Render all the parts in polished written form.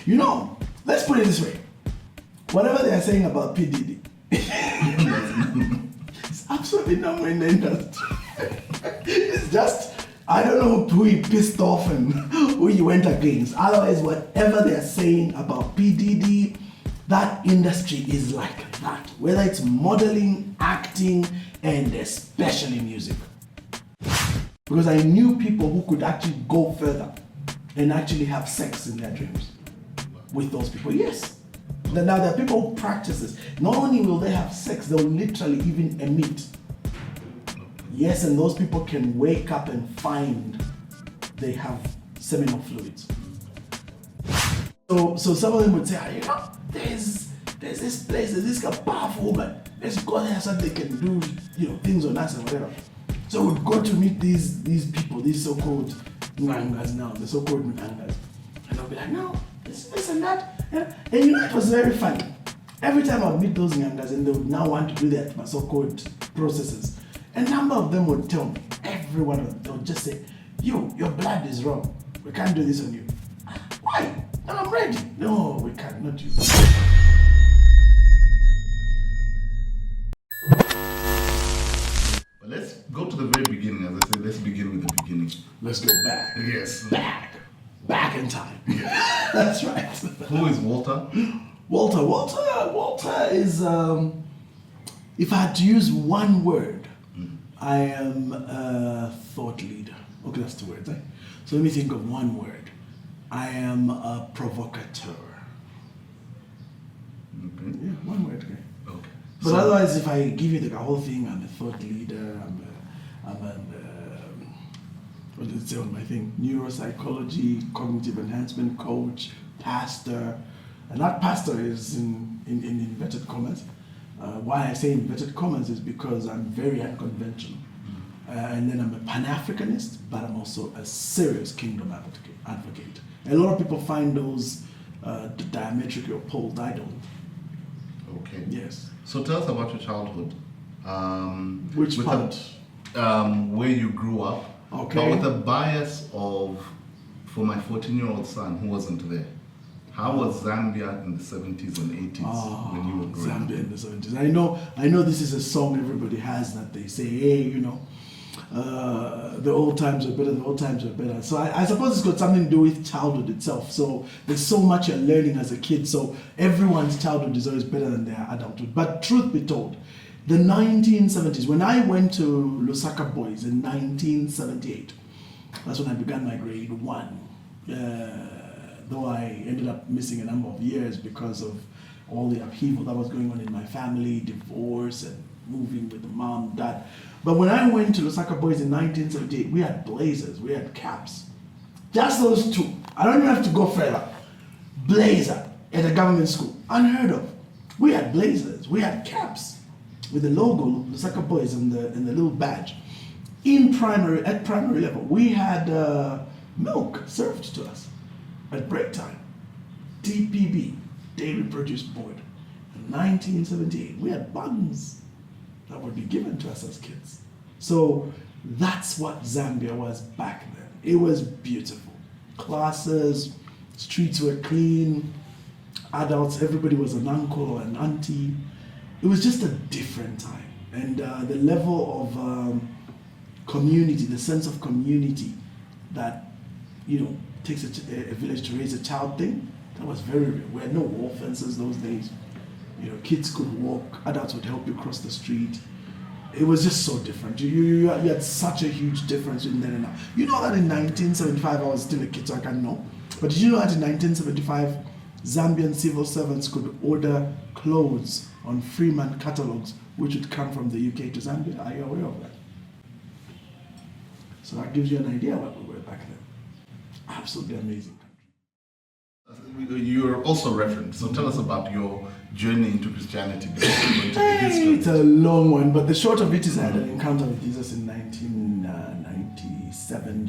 You know, let's put it this way. Whatever they are saying about P. Diddy, it's absolutely not in the industry. It's just, I don't know who he pissed off and who he went against. Otherwise, whatever they are saying about P. Diddy, that industry is like that. Whether it's modeling, acting, and especially music. Because I knew people who could actually go further and actually have sex in their dreams with those people. Yes. Now there are people who practice this. Not only will they have sex, they'll literally even emit. Yes, and those people can wake up and find they have seminal fluids. So some of them would say, you know, there's this place, there's this powerful woman. Let's go there so they can do, you know, things on us and whatever. So we'd go to meet these people, these so-called Ngangas now, the so-called Ngangas. And I'll be like, no, this and that. And you know, it was very funny. Every time I would meet those Ngangas and they would now want to do their so-called processes, a number of them would tell me, every one of them, they would just say, your blood is wrong. We can't do this on you. Why? No, I'm ready. No, we can't, not you. But let's go to the very beginning. As I said, let's begin with the beginning. Let's go back. Yes. Back in time. That's right. Who is Walter? Walter is, if I had to use one word, I am a thought leader. Okay, that's 2 words, eh? So let me think of one word. I am a provocateur. Okay. Yeah, one word, okay. Okay. But So- otherwise, if I give you the whole thing, I'm a thought leader, what did it say on my thing? Neuropsychology, cognitive enhancement coach, pastor. And that pastor is in inverted commas. Why I say inverted commas is because I'm very unconventional. And then I'm a Pan-Africanist, but I'm also a serious kingdom advocate. And a lot of people find those diametrically opposed. I don't. Okay. Yes. So tell us about your childhood. Which with part? Where you grew up. Okay. But with a bias for my 14-year-old son who wasn't there. How was Zambia in the 70s and 80s when you were growing up? Zambia in the 70s. I know this is a song everybody has that they say, hey, you know, the old times are better, the old times are better. So I suppose it's got something to do with childhood itself. So there's so much you're learning as a kid. So everyone's childhood is always better than their adulthood. But truth be told, the 1970s, when I went to Lusaka Boys in 1978, that's when I began my grade 1. Though I ended up missing a number of years because of all the upheaval that was going on in my family, divorce and moving with the mom, dad. But when I went to Lusaka Boys in 1978, we had blazers, we had caps. Just those 2. I don't even have to go further. Blazer at a government school, unheard of. We had blazers, we had caps with the logo, Lusaka Boys, and the little badge. At primary level, we had milk served to us. At break time, DPB, Daily Produce Board, in 1978, we had buns that would be given to us as kids. So that's what Zambia was back then. It was beautiful. Classes, streets were clean, adults, everybody was an uncle or an auntie. It was just a different time. And the level of community, the sense of community that, you know, takes a village to raise a child thing, that was very real. We had no wall fences those days. You know, kids could walk, adults would help you cross the street. It was just so different. You had such a huge difference in then and now. You know that in 1975, I was still a kid, so I can't know. But did you know that in 1975, Zambian civil servants could order clothes on Freeman catalogs, which would come from the UK to Zambia? Are you aware of that? So that gives you an idea what we were back then. Absolutely amazing country. You're also referenced, so tell us about your journey into Christianity. Before we go into the history. It's a long one, but the short of it is I had an encounter with Jesus in 1997,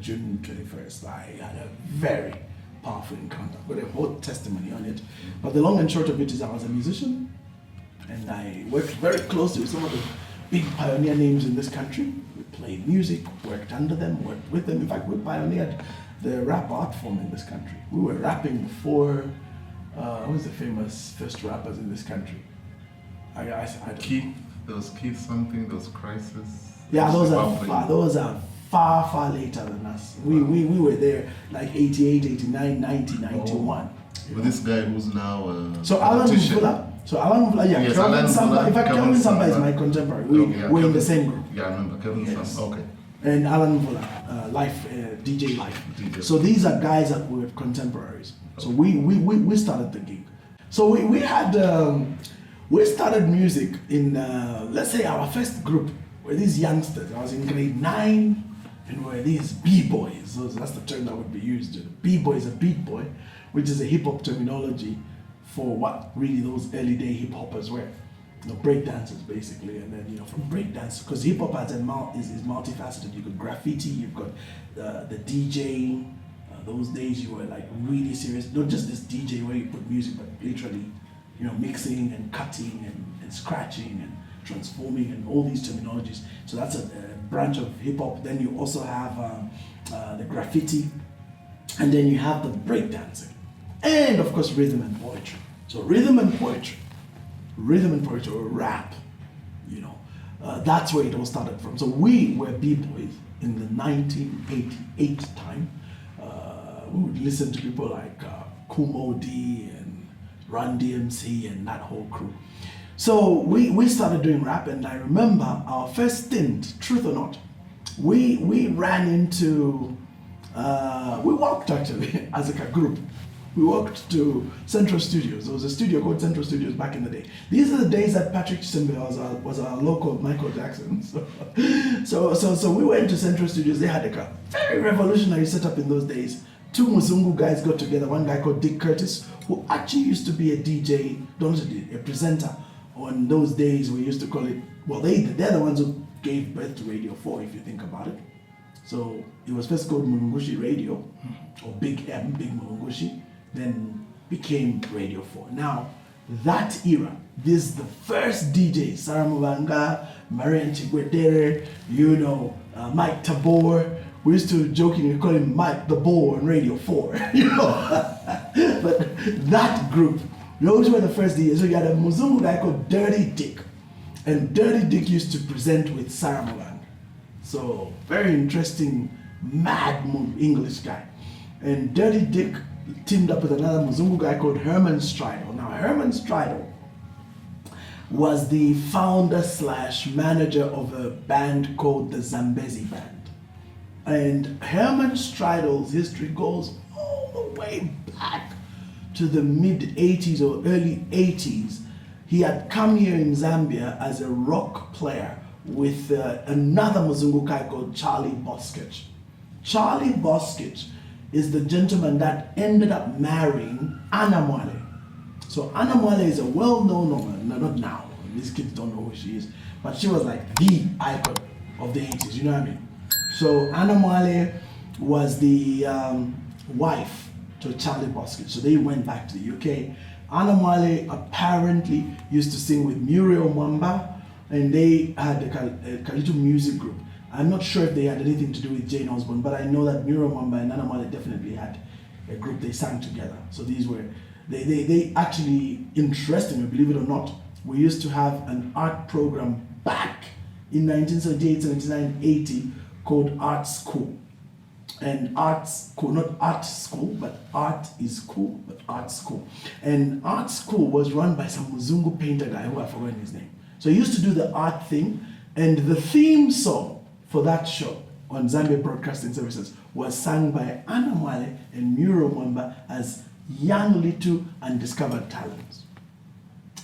June 21st. I had a very powerful encounter. I've got a whole testimony on it. But the long and short of it is I was a musician, and I worked very closely with some of the big pioneer names in this country. We played music, worked under them, worked with them. In fact, we pioneered the rap art form in this country. We were rapping before. Who's the famous first rappers in this country? I don't Keith, know. there was Keith something, there was Crisis. Yeah, those Zimbabwe. are far later than us. We were there like 88, 89, 90, 91. With this guy who's now So Alan politician. Mvula, yeah, Yes, Kelvin Alan Samba. Mvula, In fact, Kelvin Kelvin Samba is Samba. my contemporary. Okay, yeah, We're in Kelvin- the same group. Yeah, I remember Kevin Yes. Samba. Okay. And Alan Mvula, DJ Life. DJ. So these are guys that were contemporaries. So we started the gig. So we had we started music in let's say our first group were these youngsters. I was in grade 9 and were these b-boys. So that's the term that would be used. B-boy is a beat boy, which is a hip hop terminology for what really those early day hip hoppers were. Break dancers basically, and then from break dance, because hip hop is multifaceted. You've got graffiti, you've got the DJing. Those days you were like really serious, not just this DJ where you put music, but literally, mixing and cutting and scratching and transforming and all these terminologies. So that's a branch of hip hop. Then you also have the graffiti, and then you have the break dancing, and of course rhythm and poetry. So rhythm and poetry, or rap, that's where it all started from. So we were b-boys in the 1988 time. We would listen to people like Kumo D and Run DMC and that whole crew. So we started doing rap, and I remember our first stint, truth or not, we ran into, we walked actually as a group. We walked to Central Studios. There was a studio called Central Studios back in the day. These are the days that Patrick Chisembe was our local Michael Jackson. So we went to Central Studios. They had a very revolutionary setup in those days. Two Muzungu guys got together. One guy called Dick Curtis, who actually used to be a DJ, a presenter. On those days, we used to call it, they're the ones who gave birth to Radio 4, if you think about it. So it was first called Mulungushi Radio, or Big M, Big Mulungushi, then became Radio 4. Now, that era, this is the first DJ, Sarah Mubanga, Marian Chigwetere, Mike Tabor. We used to jokingly call him Mike the Boar on Radio 4, But that group, those were the first DJs. So you had a Muzungu guy called Dirty Dick. And Dirty Dick used to present with Sarah Mubanga. So, very interesting, mad English guy. And Dirty Dick teamed up with another Muzungu guy called Herman Stridle. Now, Herman Stridle was the founder/manager of a band called the Zambezi Band. And Herman Stridle's history goes all the way back to the mid-80s or early 80s. He had come here in Zambia as a rock player with another Muzungu guy called Charlie Boskich. Charlie Boskich is the gentleman that ended up marrying Anna Mwale. So Anna Mwale is a well-known woman, not now, these kids don't know who she is, but she was like the icon of the 80s, you know what I mean? So Anna Mwale was the wife to Charlie Boskich, so they went back to the UK. Anna Mwale apparently used to sing with Muriel Mwamba, and they had a Kalitu music group. I'm not sure if they had anything to do with Jane Osborne, but I know that Muriel Mwamba and Anna Mwale definitely had a group they sang together. So these were, they actually, interestingly, believe it or not, we used to have an art program back in 1978, 79, 80 called Art School. And art school, not art school, but art is cool, but art school. And art school was run by some Muzungu painter guy who I've forgotten his name. So he used to do the art thing, and the theme song for that show on Zambia Broadcasting Services was sung by Anna Mwale and Muriel Mwamba as young little undiscovered talents.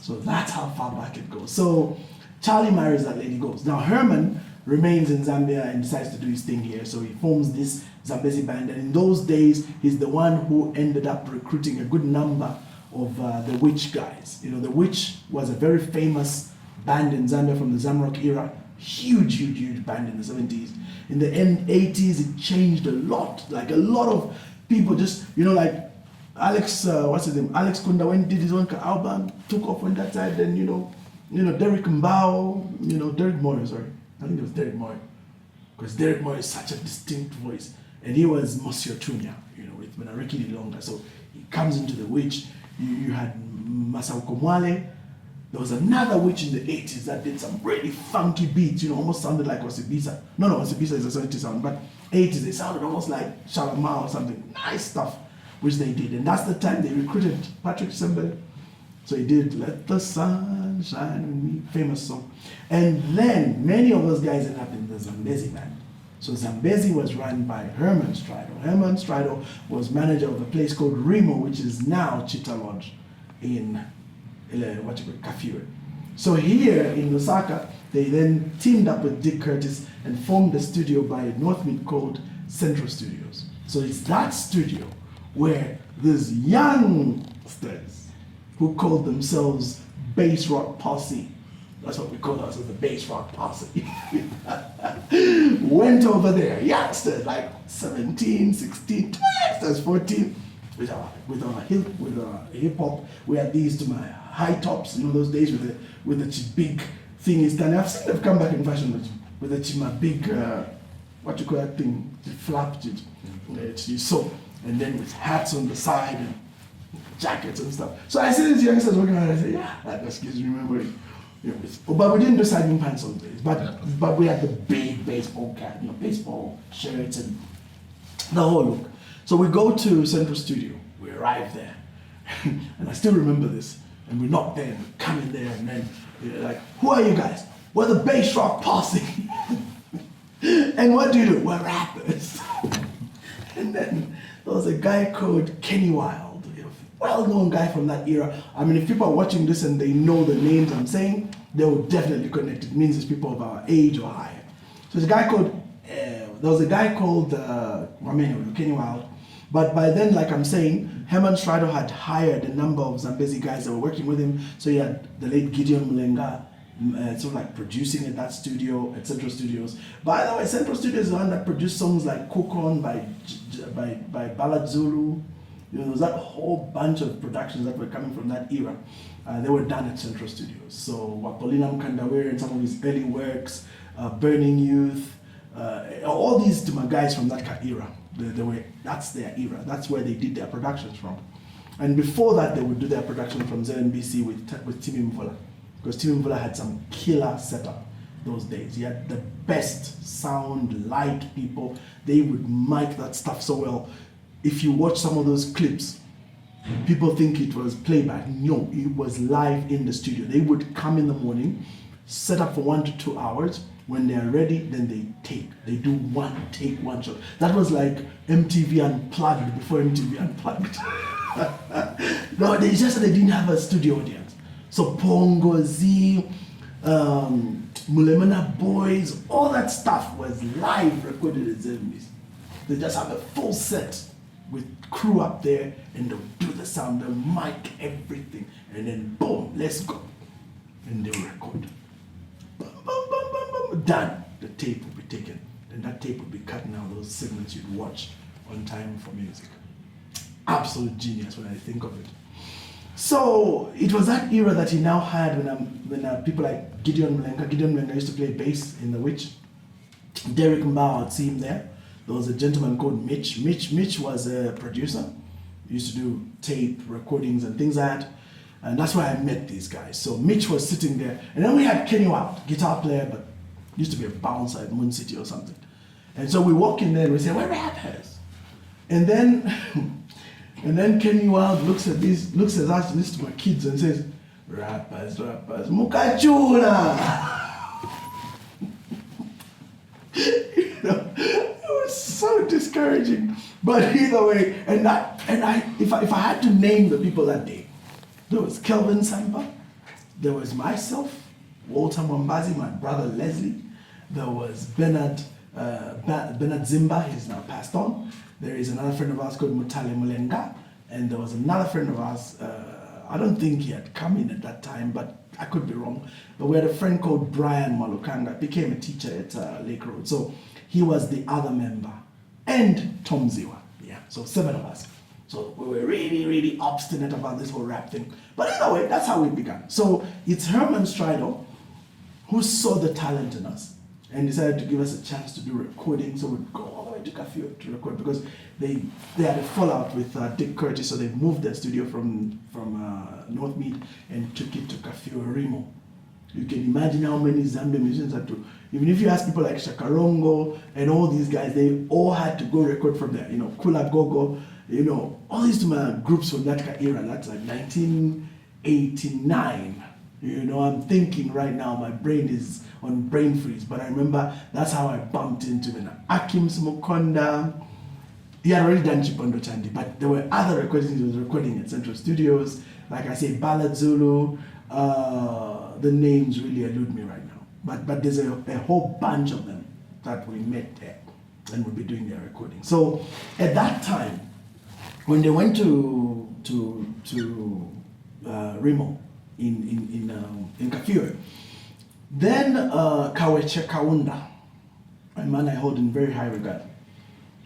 So that's how far back it goes. So Charlie marries that lady, goes. Now Herman remains in Zambia and decides to do his thing here. So he forms this Zambezi band, and in those days, he's the one who ended up recruiting a good number of the Witch guys. The Witch was a very famous band in Zambia from the Zamrock era. Huge band in the 70s. In the end 80s, it changed a lot. Like a lot of people just, like Alex, what's his name? Alex Kunda, when he did his own album, took off on that side. Then, Derek Mbao, Derek Moore, sorry. I think it was Derek Moore. Because Derek Moore is such a distinct voice. And he was Monsieur Tunya, with Menariki Longa. So he comes into the witch. You had Masauko Mwale. There was another witch in the 80s that did some really funky beats, almost sounded like Osibisa. No, Osibisa is a 70s sound, but 80s, they sounded almost like Shalama or something. Nice stuff, which they did. And that's the time they recruited Patrick Sembe. So he did Let the Sun Shine on Me, famous song. And then many of those guys ended up in the Zambezi band. So Zambezi was run by Herman Strido. Herman Strido was manager of a place called Remo, which is now Cheetah Lodge in Kafue. So here in Lusaka, they then teamed up with Dick Curtis and formed a studio by Northmead called Central Studios. So it's that studio where these youngsters who called themselves Bass Rock Posse, that's what we call ourselves, the Bass Rock Posse, went over there, youngsters like 17, 16, youngsters 14, with our hip hop. We had these to my high tops, those days with the big thing is done. I've seen them come back in fashion with the big what you call that thing, the flap, so, and then with hats on the side and jackets and stuff. So I see these youngsters walking around and I say, yeah, that excuse me remembering. But we didn't do sagging pants on days. But we had the big baseball cap, baseball shirts and the whole look. So we go to Central Studio. We arrive there, and I still remember this. And we knock there, and we come in there, and then we're like, "Who are you guys?" "We're the Bass Rock Posse." "And what do? "We're rappers." And then there was a guy called Kenny Wild, well-known guy from that era. I mean, if people are watching this and they know the names I'm saying, they will definitely connect. It means it's people of our age or higher. So there was a guy called Kenny Wild. But by then, like I'm saying, Herman Strido had hired a number of Zambezi guys that were working with him. So he had the late Gideon Mulenga, sort of like producing at that studio, at Central Studios. By the way, Central Studios is the one that produced songs like Kukon by Ballad Zulu. There was that whole bunch of productions that were coming from that era. They were done at Central Studios. So Wapolina Mkandawere and some of his early works, Burning Youth, all these to my guys from that era. That's their era. That's where they did their productions from. And before that, they would do their production from ZNBC with Timmy Mvula, because Timmy Mvula had some killer setup those days. He had the best sound, light people. They would mic that stuff so well. If you watch some of those clips, people think it was playback. No, it was live in the studio. They would come in the morning, set up for 1 to 2 hours. When they're ready, then they tape. They do one take, one shot. That was like MTV Unplugged before MTV Unplugged. No, they didn't have a studio audience. So Pongo Z, Mulemana Boys, all that stuff was live recorded at Zambis. They just have a full set with crew up there, and they'll do the sound, they'll mic everything, and then boom, let's go. And they'll record. Done. The tape will be taken. Then that tape will be cut now, those segments you'd watch on Time for Music. Absolute genius when I think of it. So it was that era that he now had when people like Gideon Mlenga used to play bass in The Witch. Derek Mbao, I'd see him there. There was a gentleman called Mitch. Mitch was a producer. He used to do tape recordings and things like that. And that's where I met these guys. So Mitch was sitting there. And then we had Kenny Wild, guitar player, but used to be a bouncer at Moon City or something. And so we walk in there and we say, "We're rappers." And then Kenny Wild looks at us, listens to my kids and says, "Rappers, Mukachula." It was so discouraging. But either way, if I had to name the people that day, there was Kelvin Sampa, there was myself, Walter Mwambazi, my brother Leslie, there was Bernard Zimba, he's now passed on. There is another friend of ours called Mutale Mulenga, and there was another friend of ours, I don't think he had come in at that time, but I could be wrong. But we had a friend called Brian Malukanga, became a teacher at Lake Road. So he was the other member, and Tom Ziwa, yeah, so 7 of us. So we were really, really obstinate about this whole rap thing. But anyway, that's how we began. So it's Herman Strido who saw the talent in us and decided to give us a chance to do recording. So we'd go all the way went to Kafue to record because they had a fallout with Dick Curtis, so they moved their studio from North Mead and took it to Kafue Rimo. You can imagine how many Zambian musicians had to, even if you ask people like Shakarongo and all these guys, they all had to go record from there. Kula Gogo, all these groups from that era. That's like 1989. I'm thinking right now, my brain is on brain freeze, but I remember that's how I bumped into him. Akim Smokonda, he had already done Chipondo Chandi, but there were other recordings he was recording at Central Studios. Like I say, Ballad Zulu, the names really elude me right now. But there's a whole bunch of them that we met there and would be doing their recording. So at that time, when they went to Rimo in Kafue, then Kaweche Kaunda, a man I hold in very high regard,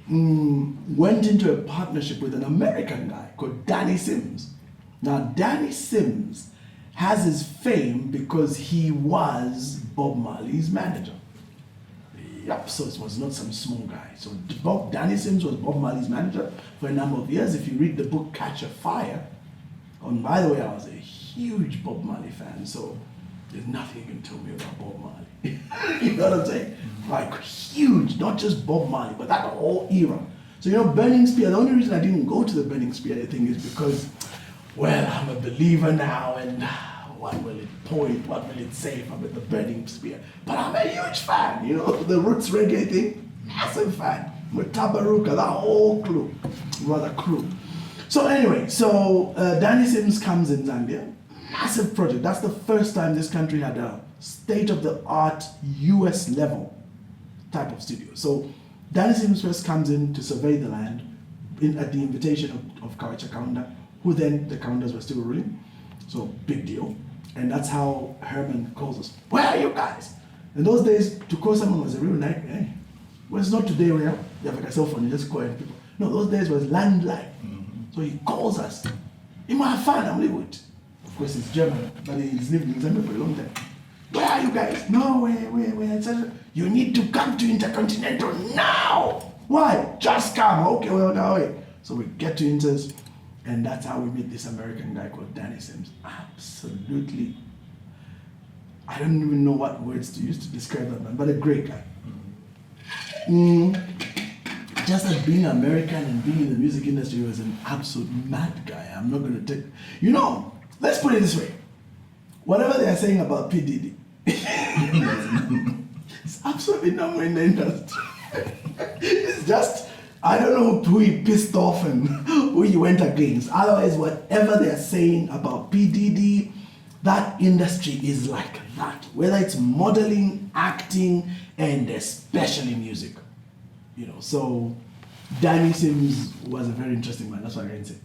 went into a partnership with an American guy called Danny Sims. Now, Danny Sims has his fame because he was Bob Marley's manager. Yep, so it was not some small guy. So Danny Sims was Bob Marley's manager for a number of years. If you read the book Catch a Fire, and by the way, I was a huge Bob Marley fan, so there's nothing you can tell me about Bob Marley. You know what I'm saying? Like huge, not just Bob Marley, but that whole era. So Burning Spear, the only reason I didn't go to the Burning Spear thing is because, well, I'm a believer now, and what will it point, what will it say if I'm at the Burning Spear? But I'm a huge fan, the roots reggae thing, massive fan. With Tabaruka, that whole crew. So anyway, Danny Sims comes in Zambia, massive project. That's the first time this country had a state-of-the-art US level type of studio. So Danny Sims first comes in to survey the land at the invitation of Kaweche Kaunda, who then the Kaundas were still ruling. So big deal. And that's how Herman calls us. Where are you guys? In those days, to call someone was a real nightmare. Eh? Well, it's not today where you have like a cell phone, you just call people. No, those days was landline. So he calls us. I'm Hollywood. Of course, it's German, but he's lived in Zambia for a long time. Where are you guys? No, where? You need to come to Intercontinental now. Why? Just come. Okay, well, now wait. So we get to Inters, and that's how we meet this American guy called Danny Sims. Absolutely. I don't even know what words to use to describe that man, but a great guy. Just as being American and being in the music industry was an absolute mad guy. I'm not going to take... let's put it this way. Whatever they are saying about P. Diddy, it's absolutely not in the industry. It's just, I don't know who he pissed off and who he went against. Otherwise, whatever they are saying about P. Diddy, that industry is like that. Whether it's modeling, acting, and especially music. So Danny Sims was a very interesting man. That's what I can say.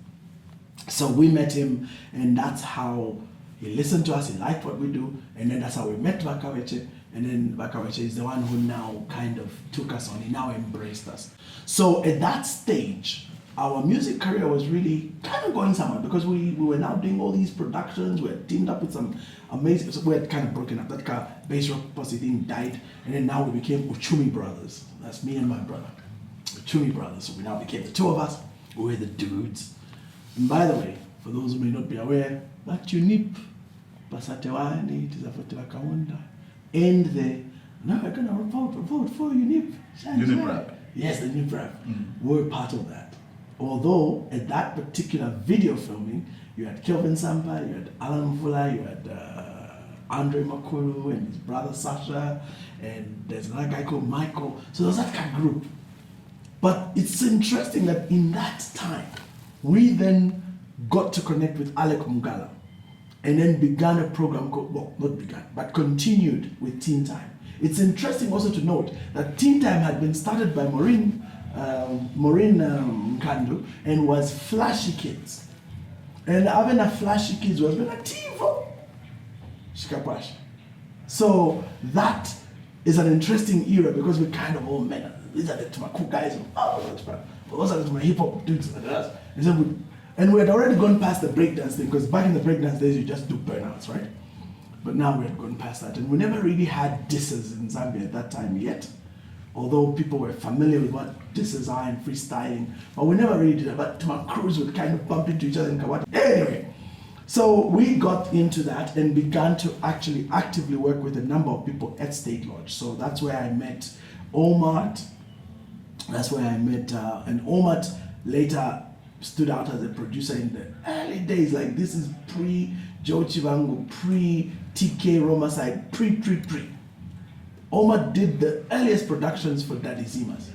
So we met him, and that's how he listened to us. He liked what we do, and then that's how we met Bakaweche. And then Bakaweche is the one who now kind of took us on. He now embraced us. So at that stage, our music career was really kind of going somewhere because we were now doing all these productions. We had teamed up with some amazing, so we had kind of broken up. That kind of bass rock posse thing died, and then now we became Uchumi Brothers. That's me and my brother, Uchumi Brothers. So we now became the two of us. We were the dudes. And by the way, for those who may not be aware, that UNIP, Pasatewani, Tizafotela Kaunda, and now we're going to vote for UNIP. UNIP. Yes, the UNIP rap. We're part of that. Although at that particular video filming, you had Kelvin Sampa, you had Alan Mvula, you had Andre Makuru and his brother Sasha, and there's another guy called Michael. So there was that kind of group. But it's interesting that in that time, we then got to connect with Alec Mugala and then began a program called, well, not began, but continued with Teen Time. It's interesting also to note that Teen Time had been started by Maureen Mkandu and was Flashy Kids. And having a Flashy Kids was been a TiVo. Shikapash. So that is an interesting era because we kind of all met. These are the Tumaku guys and those are the hip hop dudes and us. And we had already gone past the breakdance thing because back in the breakdance days you just do burnouts, right? But now we had gone past that and we never really had disses in Zambia at that time yet. although people were familiar with what disses are and freestyling, but we never really did that. But my crews would kind of bump into each other and come out. Anyway, so we got into that and began to actually actively work with a number of people at State Lodge. So that's where I met Omart. That's where I met, and Omart later stood out as a producer in the early days. Like this is pre-Joe Chivango, pre-TK Roma side, pre. Omar did the earliest productions for Daddy Zimas,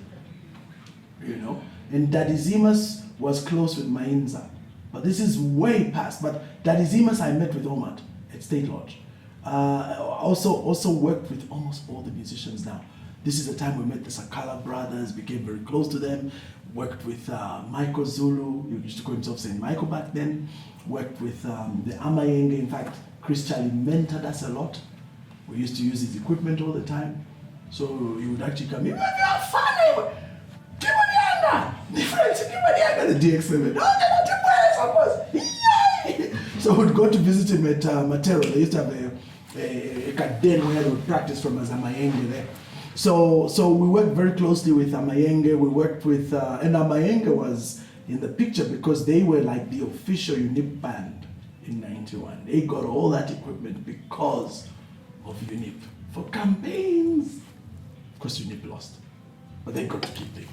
you know, and Daddy Zimas was close with Mainza, but this is way past. But Daddy Zimas I met with Omar at State Lodge. Also worked with almost all the musicians now. This is the time we met the Sakala brothers, became very close to them. Worked with Michael Zulu, he used to call himself St. Michael back then. Worked with the Amayenge. In fact, Chris Charlie mentored us a lot. We used to use his equipment all the time. So he would actually come in, you're funny! The DX7. So we'd go to visit him at Matero. They used to have a garden where they would practice from as Amayenge there. So we worked very closely with Amayenge. We worked with, and Amayenge was in the picture because they were like the official UNIP band in '91. They got all that equipment because of UNIP for campaigns. Of course, UNIP lost, but they got to keep them.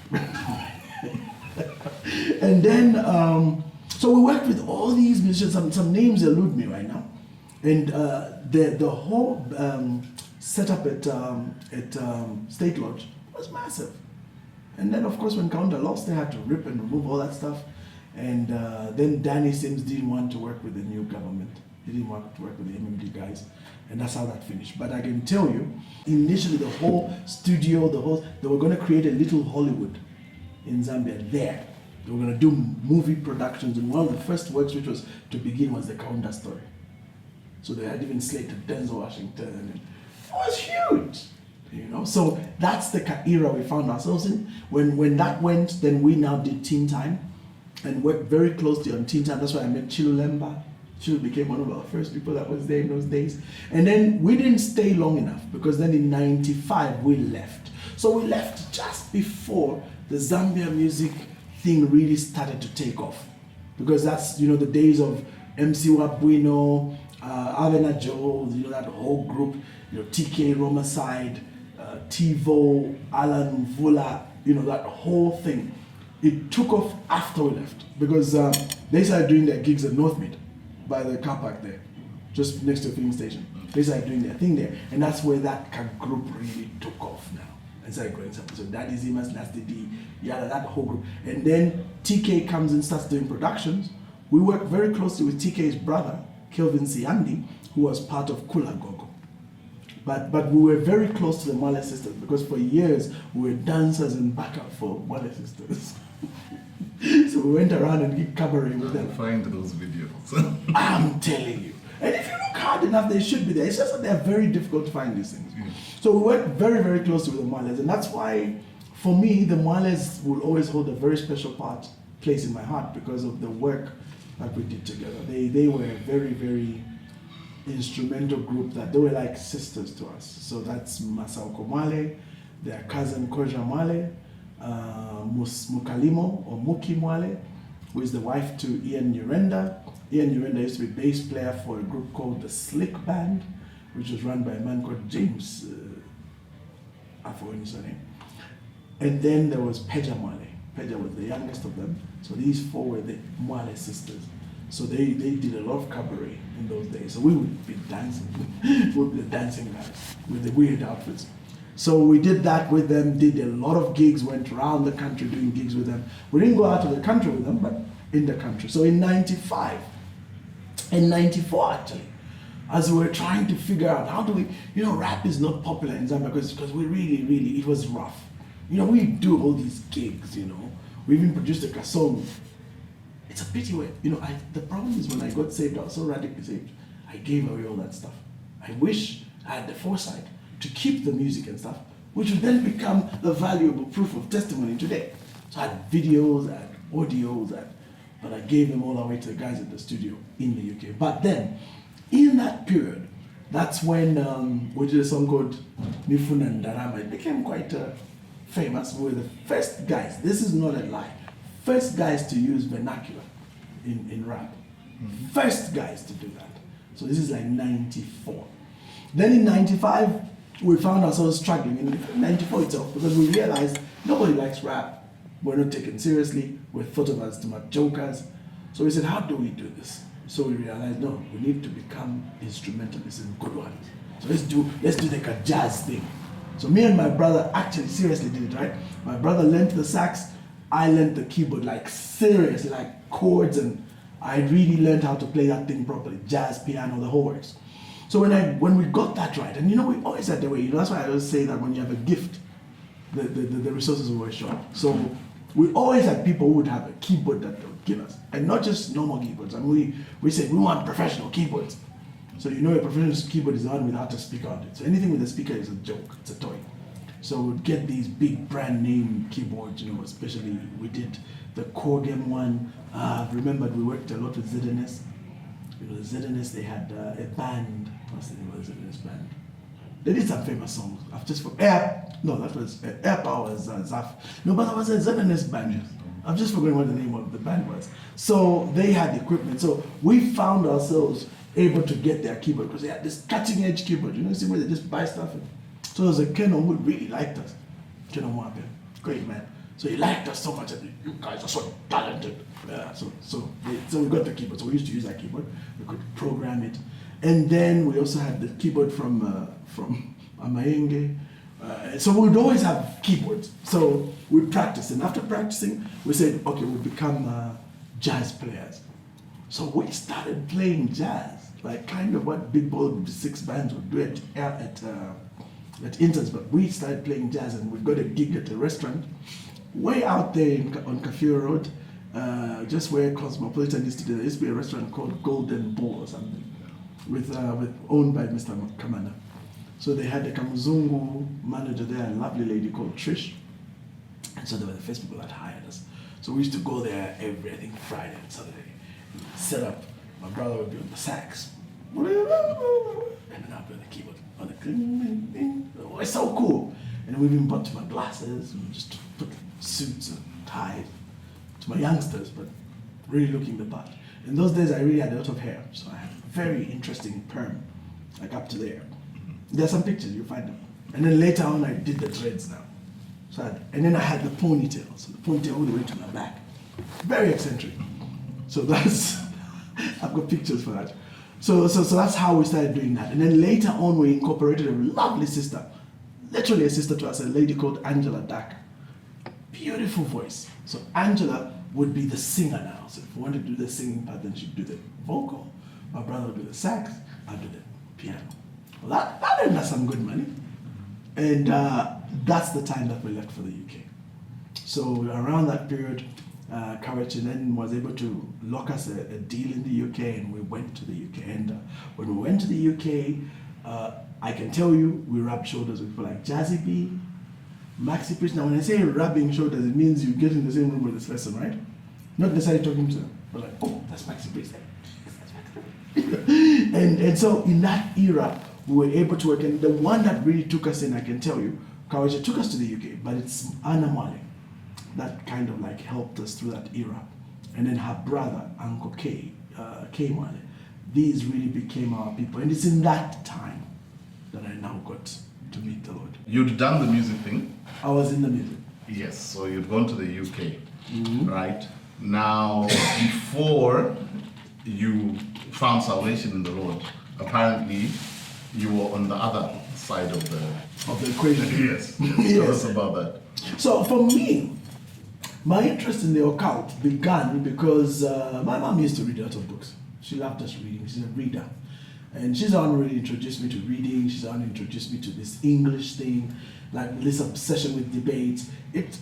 And then, so we worked with all these musicians. Some names elude me right now, and the whole setup at State Lodge was massive. And then, of course, when Counter lost, they had to rip and remove all that stuff. And then Danny Sims didn't want to work with the new government. He didn't want to work with the MMD guys. And that's how that finished. But I can tell you, initially the whole studio, they were going to create a little Hollywood in Zambia there. They were going to do movie productions. And one of the first works which was to begin was the Counter story. So they had even slated Denzel Washington. And it was huge. You know, so that's the era we found ourselves in. When that went, then we now did Teen Time and worked very closely on Teen Time. That's why I met Chilu Lemba. Chilu became one of our first people that was there in those days. And then we didn't stay long enough because then in '95 we left. So we left just before the Zambia music thing really started to take off. Because that's, you know, the days of MC Wabuino, Avena Joe, you know, that whole group, you know, TK Roma side, Tivo, Alan Vula, you know, that whole thing. It took off after we left because they started doing their gigs at Northmead by the car park there, just next to the filling station. They started doing their thing there, and that's where that group really took off now. And started growing something. So Daddy Zimas, Nasty D, Yada, that whole group. And then TK comes and starts doing productions. We work very closely with TK's brother, Kelvin Siandi, who was part of Kula Gogo. But we were very close to the Mwale sisters because for years we were dancers and backup for Mwale sisters. So we went around and did cabaret with them. Find those videos. I'm telling you. And if you look hard enough, they should be there. It's just that they're very difficult to find these things. Yeah. So we work very, very closely with the Mwales. And that's why, for me, the Mwales will always hold a very special place in my heart because of the work that we did together. They were a very, very instrumental group that they were like sisters to us. So that's Masaoko Mwale, their cousin Koja Mwale, Mukalimo or Muki Mwale, who is the wife to Ian Urenda. Ian Urenda used to be bass player for a group called the Slick Band, which was run by a man called James, I forgot his name. And then there was Peja Mwale. Peja was the youngest of them. So these four were the Mwale sisters. So they did a lot of cabaret in those days. So we would be dancing. We would be the dancing guys with the weird outfits. So we did that with them, did a lot of gigs, went around the country doing gigs with them. We didn't go out of the country with them, but in the country. So in '95, in '94 actually, as we were trying to figure out how do we, you know, rap is not popular in Zambia because we really, it was rough. You know, we do all these gigs, you know. We even produced a kasong. It's a pity where, you know, the problem is when I got saved, I was so radically saved, I gave away all that stuff. I wish I had the foresight to keep the music and stuff, which would then become a valuable proof of testimony today. So I had videos, I had audios, but I gave them all away to the guys at the studio in the UK. But then, in that period, that's when we did a song called Mifuna Ndarama. It became quite famous. We were the first guys, this is not a lie, first guys to use vernacular in rap. First guys to do that. So this is like 94. Then in 95, we found ourselves struggling in 94 itself because we realized nobody likes rap. We're not taken seriously. We're thought of as too much jokers. So we said, how do we do this? So we realized, no, we need to become instrumentalists and good ones. So let's do like a jazz thing. So me and my brother actually seriously did it, right? My brother learned the sax, I learned the keyboard, like seriously, like chords, and I really learned how to play that thing properly, jazz, piano, the whole works. So when we got that right, and we always had the way, that's why I always say that when you have a gift, the resources are always short. So we always had people who would have a keyboard that they would give us, and not just normal keyboards. And we said we want professional keyboards. So a professional keyboard is the one without a speaker on it. So anything with a speaker is a joke, it's a toy. So we'd get these big brand name keyboards, especially we did the Korgem one. Remembered we worked a lot with ZNS. ZNS, they had a band. What's the name of the ZNS band? They did some famous songs. I've just forgotten. That was Air Power Zaf. No, but that was a ZNS band. Yes. I've just forgotten what the name of the band was. So they had equipment. So we found ourselves able to get their keyboard because they had this cutting edge keyboard. See where they just buy stuff. So there was a Kenon who really liked us. Kenon Mwambazi, great man. So he liked us so much, and you guys are so talented. Yeah, so we got the keyboard. So we used to use that keyboard. We could program it, and then we also had the keyboard from Amayenge. So we'd always have keyboards. So we practiced, and after practicing, we said, okay, we'll become jazz players. So we started playing jazz, like kind of what Big Ball 6 bands would do at Inters, but we started playing jazz, and we got a gig at a restaurant way out there on Kafir Road, just where Cosmopolitan used to do. There used to be a restaurant called Golden Bull or something, with owned by Mr. Kamana. So they had a Kamuzungu manager there, a lovely lady called Trish, and so they were the first people that hired us. So we used to go there every, I think, Friday and Saturday, set up. My brother would be on the sax, and then I'd be on the keyboard. Oh, it's so cool. And we even bought my glasses and just put suits and ties to my youngsters, but really looking the part. In those days, I really had a lot of hair, so I had a very interesting perm, like up to there. There are some pictures, you'll find them. And then later on, I did the dreads now. And then I had the ponytail, so the ponytail all the way to my back. Very eccentric. So I've got pictures for that. So that's how we started doing that. And then later on, we incorporated a lovely sister, literally a sister to us, a lady called Angela Daka. Beautiful voice. So Angela would be the singer now. So if we wanted to do the singing part, then she'd do the vocal. My brother would do the sax, I'd do the piano. Well, that earned us some good money. And that's the time that we left for the UK. So around that period, Kawachi then was able to lock us a deal in the UK, and we went to the UK. And when we went to the UK, I can tell you, we rubbed shoulders with people like Jazzy B, Maxi Priest. Now, when I say rubbing shoulders, it means you get in the same room with this person, right? Not necessarily talking to them, but like, oh, that's Maxi Priest. and so in that era, we were able to work. And the one that really took us in, I can tell you, Kawachi took us to the UK, but it's Anna Male that kind of like helped us through that era. And then her brother, Uncle K, Male, these really became our people. And it's in that time that I now got to meet the Lord. You'd done the music thing? I was in the music. Yes, so you'd gone to the UK, right? Now, before you found salvation in the Lord, apparently you were on the other side of the equation. Yes. Yes. Tell us about that. So for me, my interest in the occult began because my mom used to read a lot of books. She loved us reading. She's a reader. And she's the one who really introduced me to reading. She's the one who introduced me to this English thing, like this obsession with debates.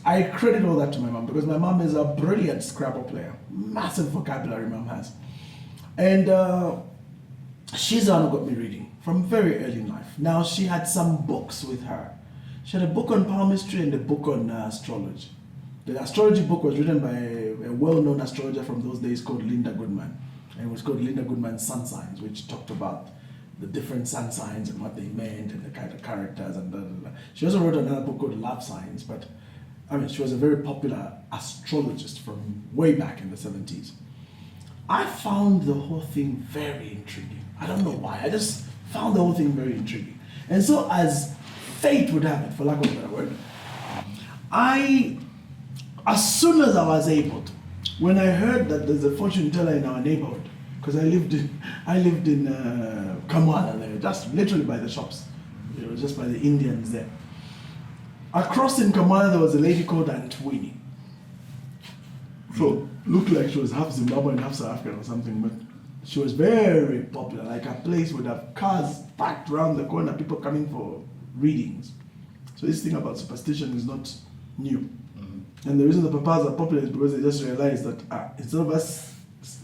I credit all that to my mom because my mom is a brilliant Scrabble player. Massive vocabulary mom has. And she's the one who got me reading from very early in life. Now, she had some books with her. She had a book on palmistry and a book on astrology. The astrology book was written by a well-known astrologer from those days called Linda Goodman. And it was called Linda Goodman's Sun Signs, which talked about the different sun signs and what they meant and the kind of characters and blah, blah, blah. She also wrote another book called Love Signs, but I mean, she was a very popular astrologist from way back in the 70s. I found the whole thing very intriguing. I don't know why. I just found the whole thing very intriguing. And so, as fate would have it, for lack of a better word, as soon as I was able to, when I heard that there's a fortune teller in our neighborhood, because I lived in Kamwala there, just literally by the shops, just by the Indians there. Across in Kamwala there was a lady called Aunt Winnie. So looked like she was half Zimbabwean, half South African or something, but she was very popular. Like her place would have cars packed around the corner, people coming for readings. So this thing about superstition is not new. And the reason the papas are popular is because they just realized that instead of us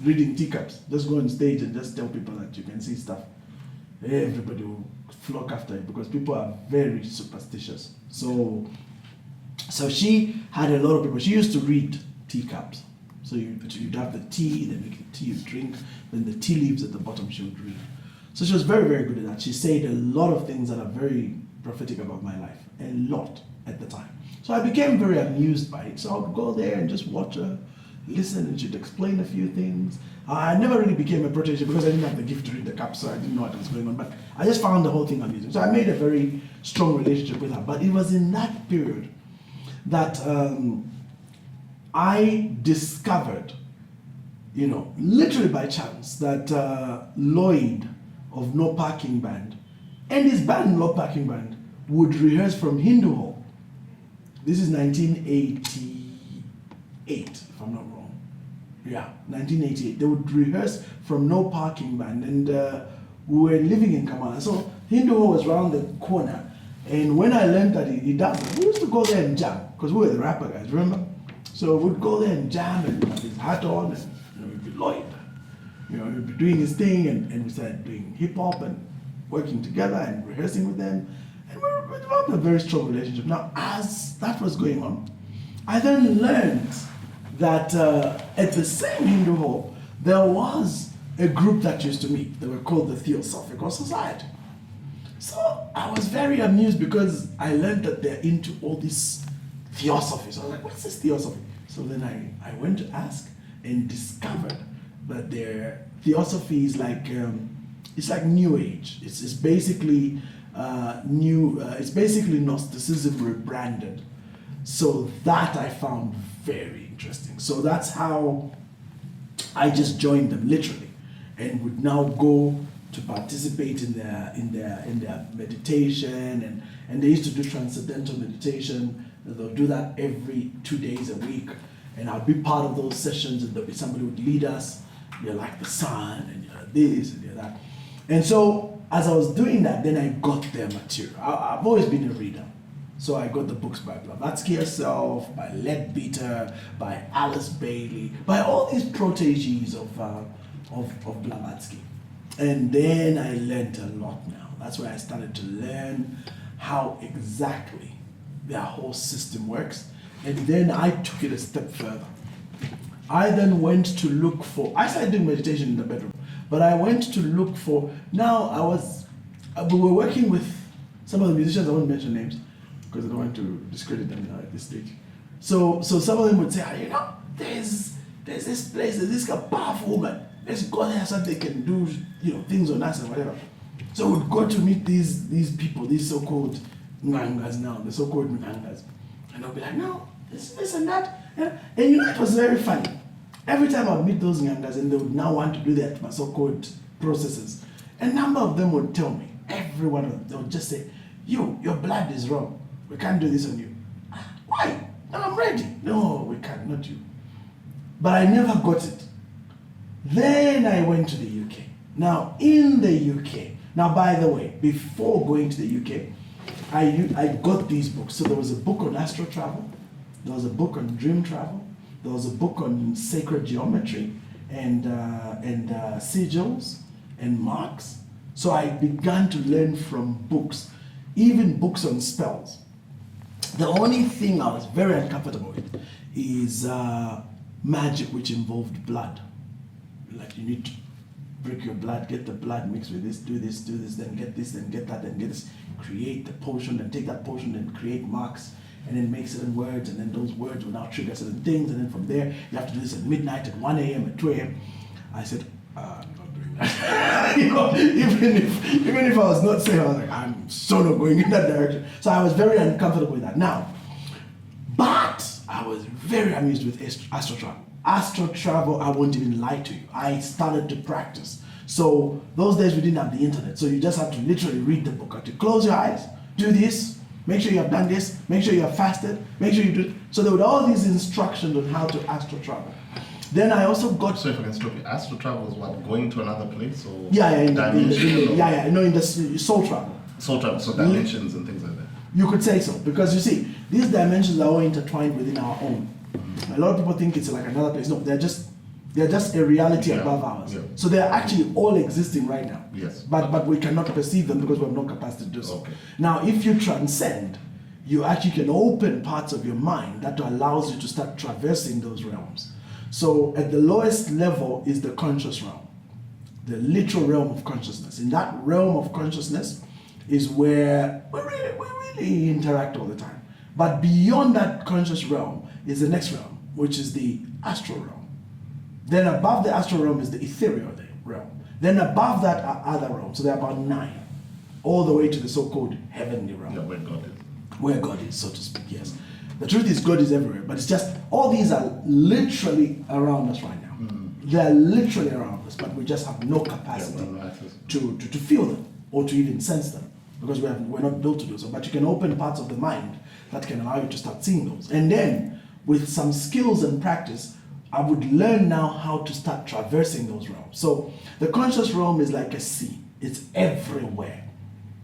reading teacups, just go on stage and just tell people that you can see stuff. Everybody will flock after it because people are very superstitious. So she had a lot of people. She used to read teacups. So you'd have the tea, then the tea you drink, then the tea leaves at the bottom she would read. So she was very, very good at that. She said a lot of things that are very prophetic about my life. A lot at the time. So I became very amused by it. So I would go there and just watch her, listen, and she'd explain a few things. I never really became a protege because I didn't have the gift to read the cup, so I didn't know what was going on. But I just found the whole thing amusing. So I made a very strong relationship with her. But it was in that period that I discovered, literally by chance, that Lloyd of No Parking Band and his band, No Parking Band, would rehearse from Hindu Hall. This is 1988, if I'm not wrong. Yeah, 1988. They would rehearse from No Parking Band, and we were living in Kamala. So Hindu Hall was around the corner, and when I learned that he does it, we used to go there and jam, because we were the rapper guys, remember? So we'd go there and jam, and have his hat on, and we'd be Lloyd. He'd be doing his thing, and we started doing hip hop and working together and rehearsing with them. And we developed a very strong relationship. Now, as that was going on, I then learned that at the same Hindu Hall, there was a group that used to meet. They were called the Theosophical Society. So I was very amused because I learned that they're into all this theosophy. So I was like, what's this theosophy? So then I went to ask and discovered that their theosophy is like, it's like New Age. It's basically it's basically Gnosticism rebranded. So that I found very interesting. So that's how I just joined them literally, and would now go to participate in their meditation, and they used to do transcendental meditation. They'll do that every 2 days a week, and I'll be part of those sessions, and there'll be somebody who would lead us. You're like the sun, and you're this, and you're that. And so as I was doing that, then I got their material. I've always been a reader. So I got the books by Blavatsky herself, by Leadbeater, by Alice Bailey, by all these proteges of Blavatsky. And then I learned a lot now. That's where I started to learn how exactly their whole system works. And then I took it a step further. I then went to look for, I started doing meditation in the bedroom, but I went to look for, we were working with some of the musicians, I won't mention names, because I don't want to discredit them now at this stage. So some of them would say, there's this place, there's this powerful woman, let's go there so they can do things on us and whatever. So we'd go to meet these people, these so-called Ngangas now, the so-called Ngangas. And they'll be like, no, this and that. And it was very funny. Every time I would meet those Ngangas and they would now want to do their so-called processes, a number of them would tell me, every one of them, they would just say, your blood is wrong. We can't do this on you. Why? No, I'm ready. No, we can't, not you. But I never got it. Then I went to the UK. Now, in the UK, by the way, before going to the UK, I got these books. So there was a book on astral travel, there was a book on dream travel, there was a book on sacred geometry and sigils and marks. So I began to learn from books, even books on spells. The only thing I was very uncomfortable with is magic which involved blood. Like you need to break your blood, get the blood mixed with this, do this, then get this, then get that, then get this, create the potion, and take that potion and create marks, and then make certain words, and then those words will now trigger certain things, and then from there, you have to do this at midnight, at 1 a.m., at 2 a.m. I said, I'm not doing that. Even if I was not saying, I was like, I'm so not going in that direction. So I was very uncomfortable with that. Now, but I was very amused with astro travel. Astro travel, I won't even lie to you. I started to practice. So those days we didn't have the internet. So you just have to literally read the book. You have to close your eyes, do this, make sure you have done this, make sure you have fasted, make sure you do it. So there were all these instructions on how to astro travel. Then I also got... So if I can stop you, astro travel is what? Going to another place or in the soul travel. Soul travel, so dimensions and things like that. You could say so, because you see, these dimensions are all intertwined within our own. A lot of people think it's like another place. No, they're just a reality above ours. Yeah. So they're actually all existing right now. Yes. But we cannot perceive them because we have no capacity to do so. Okay. Now, if you transcend, you actually can open parts of your mind that allows you to start traversing those realms. So at the lowest level is the conscious realm, the literal realm of consciousness. In that realm of consciousness is where we really interact all the time. But beyond that conscious realm is the next realm, which is the astral realm. Then above the astral realm is the ethereal realm. Then above that are other realms. So there are about 9, all the way to the so-called heavenly realm. Yeah, where God is. Where God is, so to speak, yes. The truth is God is everywhere, but it's just, all these are literally around us right now. They're literally around us, but we just have no capacity to feel them or to even sense them, because we're not built to do so. But you can open parts of the mind that can allow you to start seeing those. And then, with some skills and practice, I would learn now how to start traversing those realms. So the conscious realm is like a sea. It's everywhere.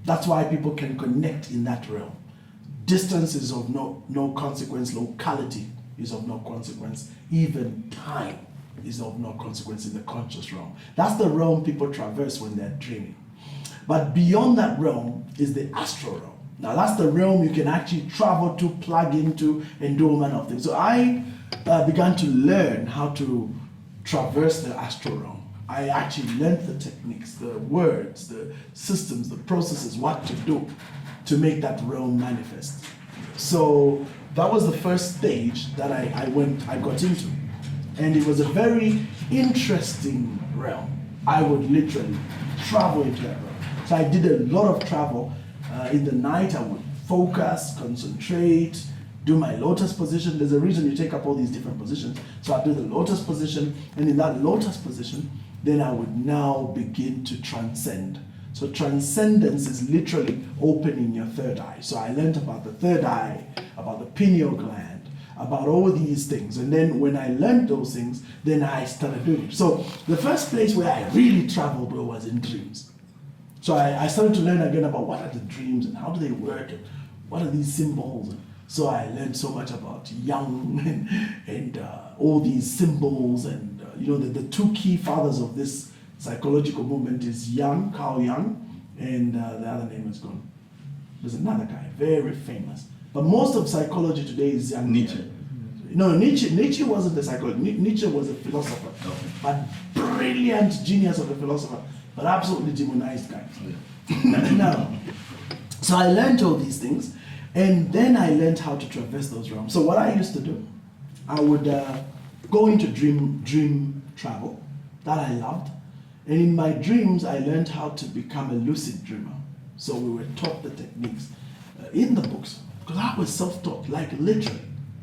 That's why people can connect in that realm. Distance is of no consequence. Locality is of no consequence. Even time is of no consequence in the conscious realm. That's the realm people traverse when they're dreaming. But beyond that realm is the astral realm. Now that's the realm you can actually travel to, plug into, and do all manner of things. So I began to learn how to traverse the astral realm. I actually learned the techniques, the words, the systems, the processes, what to do to make that realm manifest. So that was the first stage that I got into. And it was a very interesting realm. I would literally travel into that realm. So I did a lot of travel. In the night, I would focus, concentrate, do my lotus position. There's a reason you take up all these different positions. So I do the lotus position, and in that lotus position, then I would now begin to transcend. So transcendence is literally opening your third eye. So I learned about the third eye, about the pineal gland, about all these things. And then when I learned those things, then I started doing it. So the first place where I really traveled was in dreams. So I started to learn again about what are the dreams and how do they work and what are these symbols. So I learned so much about Jung and all these symbols. And the 2 key fathers of this psychological movement is Carl Jung, and the other name is gone. There's another guy, very famous. But most of psychology today is Jung. Nietzsche. No, Nietzsche wasn't a psychologist. Nietzsche was a philosopher, but brilliant genius of a philosopher, but absolutely demonized guy. Now, so I learned all these things, and then I learned how to traverse those realms. So what I used to do, I would go into dream travel that I loved, and in my dreams I learned how to become a lucid dreamer. So we were taught the techniques in the books, because I was self-taught, like literally.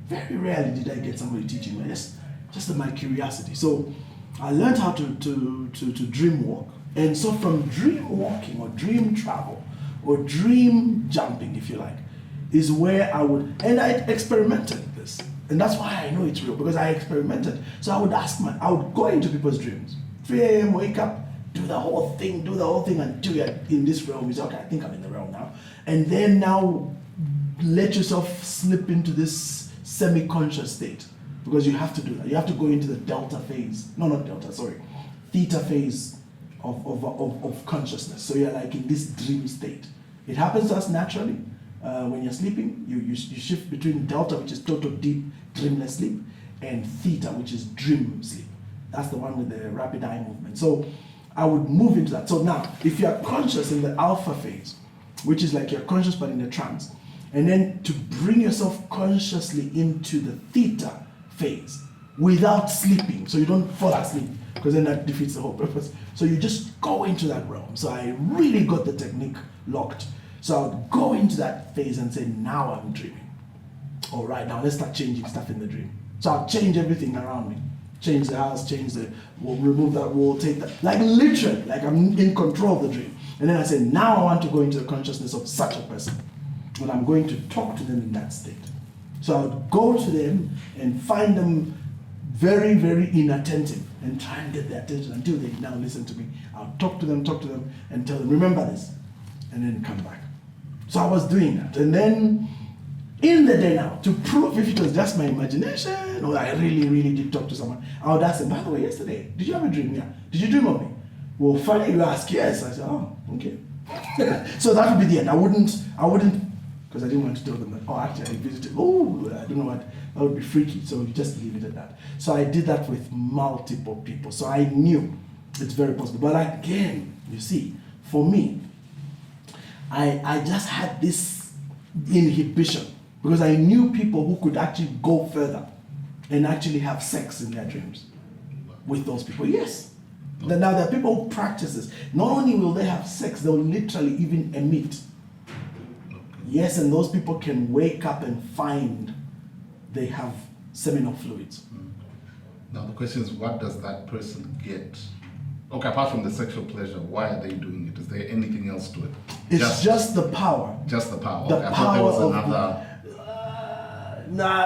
Very rarely did I get somebody teaching me, just my curiosity. So I learned how to dream walk. And so from dream walking or dream travel or dream jumping, if you like, is where I would, and I experimented this. And that's why I know it's real, because I experimented. So I would go into people's dreams. 3 a.m., wake up, do the whole thing until you're in this realm. You say, okay, I think I'm in the realm now. And then now let yourself slip into this semi-conscious state, because you have to do that. You have to go into the theta phase of consciousness. So you're like in this dream state. It happens to us naturally. When you're sleeping, you shift between delta, which is total deep dreamless sleep, and theta, which is dream sleep. That's the one with the rapid eye movement. So I would move into that. So now, if you are conscious in the alpha phase, which is like you're conscious but in a trance, and then to bring yourself consciously into the theta phase without sleeping, so you don't fall asleep, because then that defeats the whole purpose. So you just go into that realm. So I really got the technique locked. So I would go into that phase and say, now I'm dreaming. All right, now let's start changing stuff in the dream. So I'll change everything around me. Change the house, change the wall, remove that wall, take that. Like literally, like I'm in control of the dream. And then I say, now I want to go into the consciousness of such a person. And I'm going to talk to them in that state. So I would go to them and find them very, very inattentive and try and get their attention until they now listen to me. I'll talk to them, and tell them, remember this, and then come back. So I was doing that. And then in the day now, to prove if it was just my imagination or I really, really did talk to someone, I would ask them, by the way, yesterday, did you have a dream? Yeah. Did you dream of me? Well, funny you ask, yes. I said, oh, okay. So that would be the end. I wouldn't, because I didn't want to tell them that, oh, actually, I visited, oh, I don't know what, that would be freaky. So you just leave it at that. So I did that with multiple people. So I knew it's very possible. But again, you see, for me, I just had this inhibition because I knew people who could actually go further and actually have sex in their dreams with those people. Yes. Now there are people who practice this. Not only will they have sex, they'll literally even emit. Yes, and those people can wake up and find they have seminal fluids. Now the question is, what does that person get? Okay, apart from the sexual pleasure, why are they doing it? Is there anything else to it? It's just the power. Just the power. The okay, power I thought there was of another.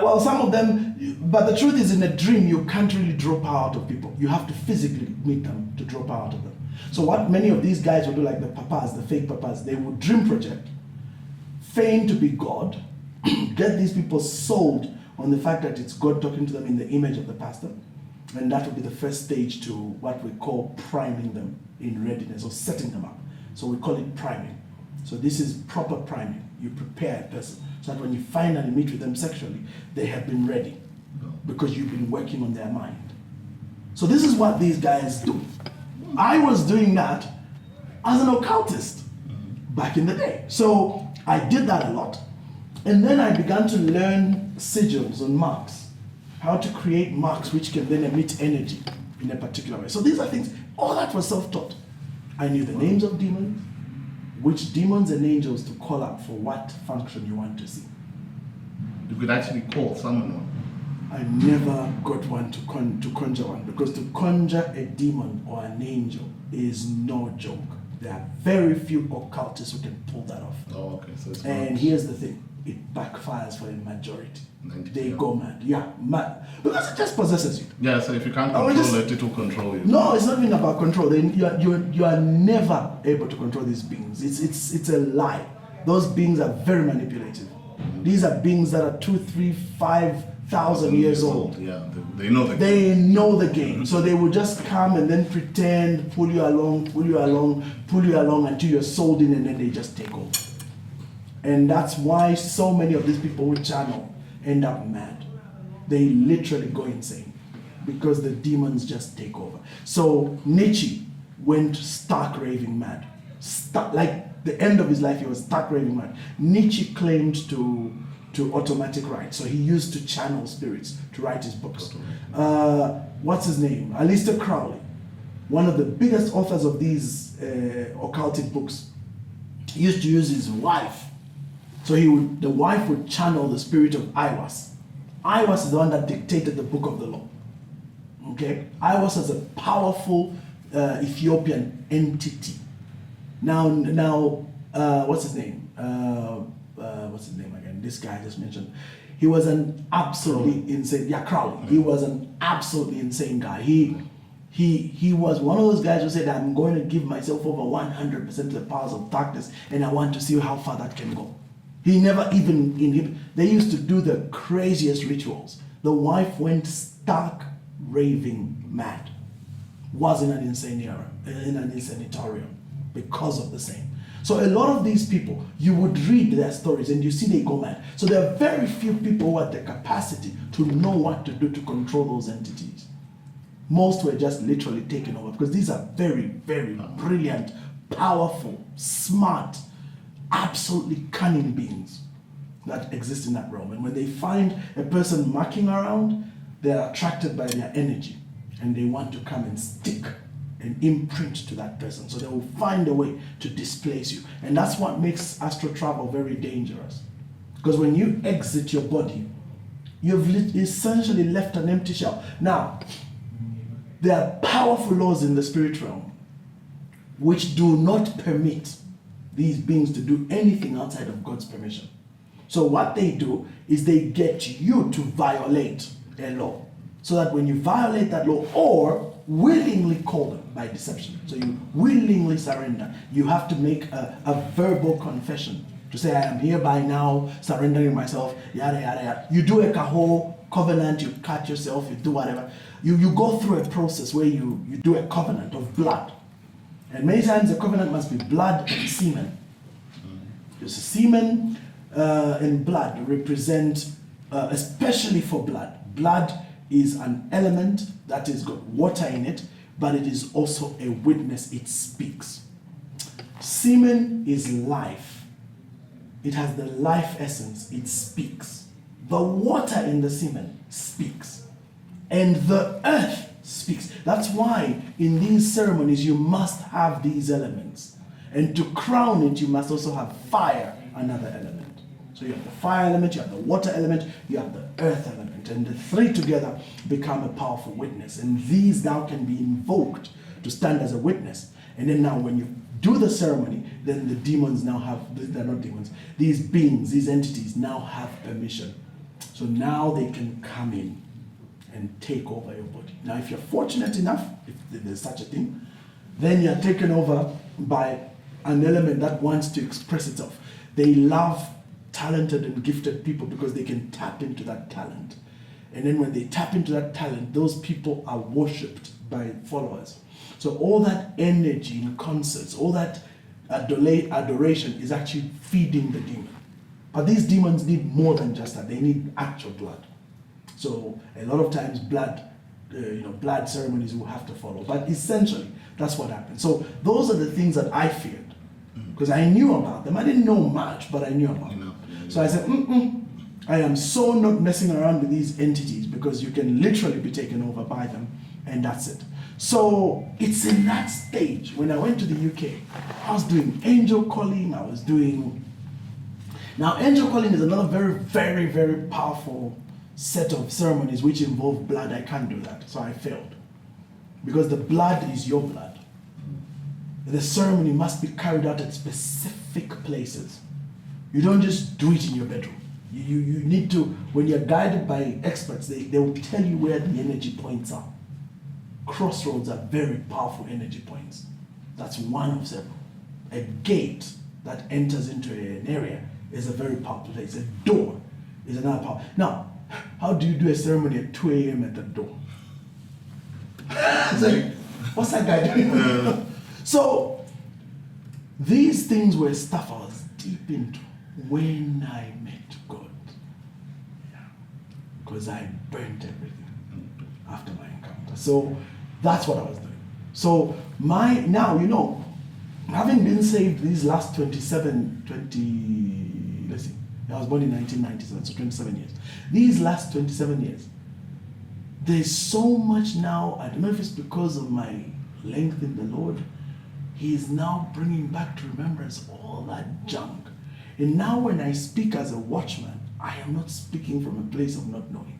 Well, some of them, but the truth is, in a dream, you can't really draw power out of people. You have to physically meet them to draw power out of them. So what many of these guys will do, like the papas, the fake papas, they would dream project, feign to be God, get these people sold on the fact that it's God talking to them in the image of the pastor, and that would be the first stage to what we call priming them in readiness or setting them up. So we call it priming. So this is proper priming. You prepare a person so that when you finally meet with them sexually, they have been ready because you've been working on their mind. So this is what these guys do. I was doing that as an occultist back in the day. So I did that a lot. And then I began to learn sigils and marks, how to create marks which can then emit energy in a particular way. So these are things, all that was self-taught. I knew the names of demons, which demons and angels to call up for what function you want to see. You could actually call someone. I never got one to conjure one, because to conjure a demon or an angel is no joke. There are very few occultists who can pull that off. Oh, okay. So it's and not... here's the thing, it backfires for a majority. 90%. They go mad. Yeah, mad. Because it just possesses you. Yeah, so if you can't control it will control you. No, it's not even about control. You are never able to control these beings. It's a lie. Those beings are very manipulative. These are beings that are 2, 3, 5,000 years old. Yeah, they know the game. They know the game. So they will just come and then pretend, pull you along until you're sold in, and then they just take over. And that's why so many of these people who channel end up mad. They literally go insane because the demons just take over. So Nietzsche went stark raving mad. Like the end of his life, he was stark raving mad. Nietzsche claimed to automatic write. So he used to channel spirits to write his books. What's his name? Aleister Crowley, one of the biggest authors of these occultic books, he used to use his wife. So the wife would channel the spirit of Iwas. Iwas is the one that dictated the book of the law. Okay? Iwas is a powerful Ethiopian entity. Now, what's his name? What's his name again? This guy I just mentioned. He was an absolutely insane. Yeah, Crowley. He was an absolutely insane guy. He was one of those guys who said, I'm going to give myself over 100% to the powers of darkness, and I want to see how far that can go. He never even they used to do the craziest rituals. The wife went stark raving mad. Was in an insanitorium because of the same. So a lot of these people, you would read their stories and you see they go mad. So there are very few people who have the capacity to know what to do to control those entities. Most were just literally taken over, because these are very, very brilliant, powerful, smart, absolutely cunning beings that exist in that realm. And when they find a person mucking around, they're attracted by their energy, and they want to come and stick and imprint to that person. So they will find a way to displace you. And that's what makes astral travel very dangerous. Because when you exit your body, you've essentially left an empty shell. Now, there are powerful laws in the spirit realm which do not permit these beings to do anything outside of God's permission. So what they do is they get you to violate a law, so that when you violate that law or willingly call them by deception, so you willingly surrender, you have to make a verbal confession to say, I am hereby now surrendering myself, yada, yada, yada. You do a whole covenant, you cut yourself, you do whatever. You go through a process where you do a covenant of blood. And many times the covenant must be blood and semen. Because semen and blood represent, especially for blood. Blood is an element that has got water in it, but it is also a witness, it speaks. Semen is life. It has the life essence, it speaks. The water in the semen speaks. And the earth speaks. That's why in these ceremonies you must have these elements. And to crown it, you must also have fire, another element. So you have the fire element, you have the water element, you have the earth element. And the three together become a powerful witness. And these now can be invoked to stand as a witness. And then now when you do the ceremony, then the demons now have, they're not demons, these beings, these entities now have permission. So now they can come in and take over your body. Now if you're fortunate enough, if there's such a thing, then you're taken over by an element that wants to express itself. They love talented and gifted people because they can tap into that talent. And then when they tap into that talent, those people are worshipped by followers. So all that energy in concerts, all that adoration is actually feeding the demon. But these demons need more than just that. They need actual blood. So a lot of times blood ceremonies will have to follow. But essentially, that's what happens. So those are the things that I feared. Because I knew about them. I didn't know much, but I knew about them. So I said, I am so not messing around with these entities, because you can literally be taken over by them, and that's it. So it's in that stage, when I went to the UK, I was doing angel calling, Now angel calling is another very, very, very powerful set of ceremonies which involve blood. I can't do that, so I failed. Because the blood is your blood. The ceremony must be carried out at specific places. You don't just do it in your bedroom. You need to, when you're guided by experts, they will tell you where the energy points are. Crossroads are very powerful energy points. That's one of several. A gate that enters into an area is a very powerful place. A door is another power. Now, how do you do a ceremony at 2 a.m. at the door? It's like, what's that guy doing? So, these things were stuff I was deep into when I met God. Because I burnt everything after my encounter. So, that's what I was doing. So, having been saved these last I was born in 1997, so 27 years. These last 27 years, there's so much now. I don't know if it's because of my length in the Lord. He is now bringing back to remembrance all that junk. And now when I speak as a watchman, I am not speaking from a place of not knowing.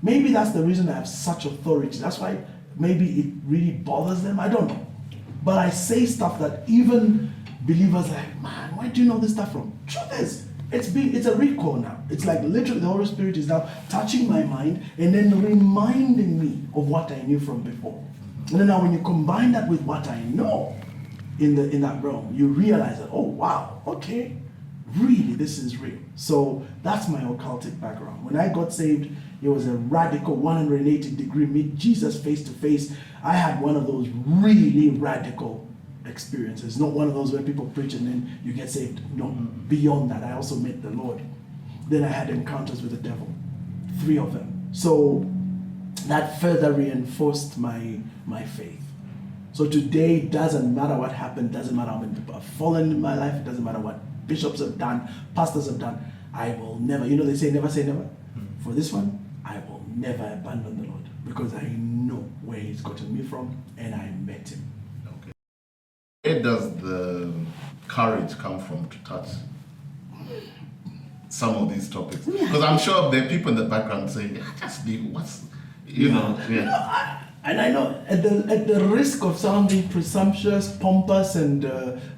Maybe that's the reason I have such authority. That's why maybe it really bothers them. I don't know. But I say stuff that even believers are like, man, where do you know this stuff from? Truth is, it's a recall now. It's like literally the Holy Spirit is now touching my mind and then reminding me of what I knew from before. And then now when you combine that with what I know in that realm, you realize that, oh wow, okay, really this is real. So that's my occultic background. When I got saved, it was a radical 180-degree meet Jesus face to face. I had one of those really radical experiences, not one of those where people preach and then you get saved. No, beyond that, I also met the Lord. Then I had encounters with the devil, 3 of them. So that further reinforced my faith. So today, it doesn't matter what happened, doesn't matter how many people have fallen in my life, it doesn't matter what bishops have done, pastors have done, I will never, they say never say never. For this one, I will never abandon the Lord, because I know where He's gotten me from, and I met Him. Okay. Where does the courage come from to touch some of these topics? Because I'm sure there are people in the background saying, just leave, what's, And I know at the risk of sounding presumptuous, pompous, and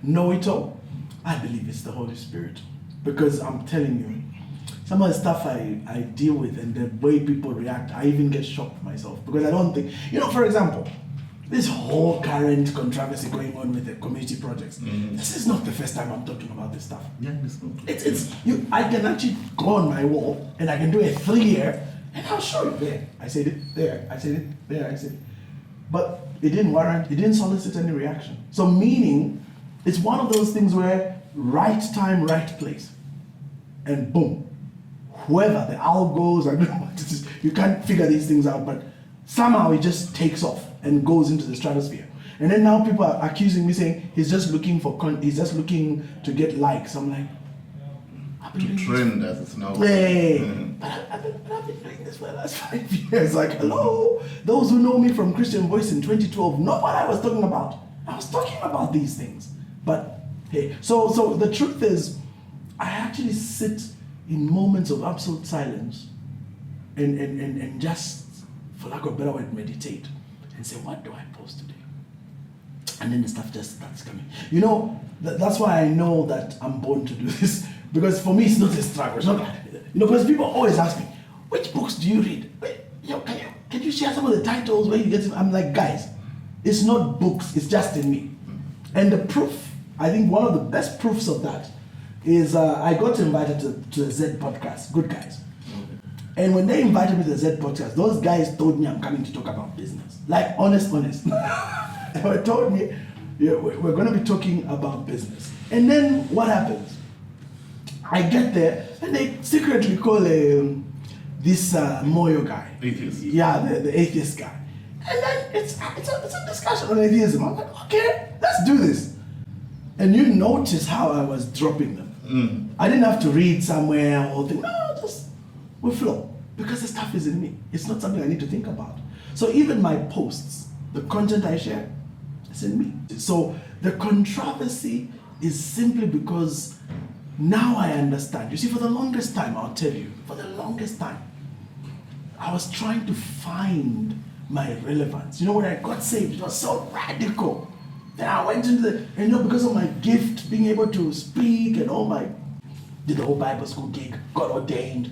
know-it-all, I believe it's the Holy Spirit. Because I'm telling you, some of the stuff I deal with and the way people react, I even get shocked myself. Because I don't think, for example, this whole current controversy going on with the community projects, this is not the first time I'm talking about this stuff. Yeah, it's not. I can actually go on my wall and I can do a 3-year and I'll show you there. I said it, there, I said it, there, I said it. But it didn't solicit any reaction. So meaning, it's one of those things where right time, right place. And boom, whoever the owl goes, I don't know what it is, you can't figure these things out, but somehow it just takes off and goes into the stratosphere. And then now people are accusing me saying he's just looking to get likes. I'm like, to trend as it's now. Hey, but I've been doing this for the last 5 years. Like, hello, those who know me from Christian Voice in 2012 know what I was talking about. I was talking about these things. But hey, so the truth is, I actually sit in moments of absolute silence and just, for lack of a better word, meditate and say, what do I post today? And then the stuff just starts coming. That's why I know that I'm born to do this. Because for me, it's not a struggle. It's not like, because people always ask me, which books do you read? Can you share some of the titles where you get it? I'm like, guys, it's not books, it's just in me. And the proof, I think one of the best proofs of that is I got invited to the Z podcast, Good Guys. And when they invited me to the Z podcast, those guys told me I'm coming to talk about business. Like, honest. They told me, we're going to be talking about business. And then what happens? I get there, and they secretly call this Moyo guy. Atheist. Yeah, the atheist guy. And then it's a discussion on atheism. I'm like, okay, let's do this. And you notice how I was dropping them. I didn't have to read somewhere or think, no, just we flow. Because the stuff is in me. It's not something I need to think about. So even my posts, the content I share, it's in me. So the controversy is simply because now I understand. You see, for the longest time, I'll tell you, I was trying to find my relevance. When I got saved, it was so radical. Then I went into because of my gift, being able to speak and did the whole Bible school gig, got ordained,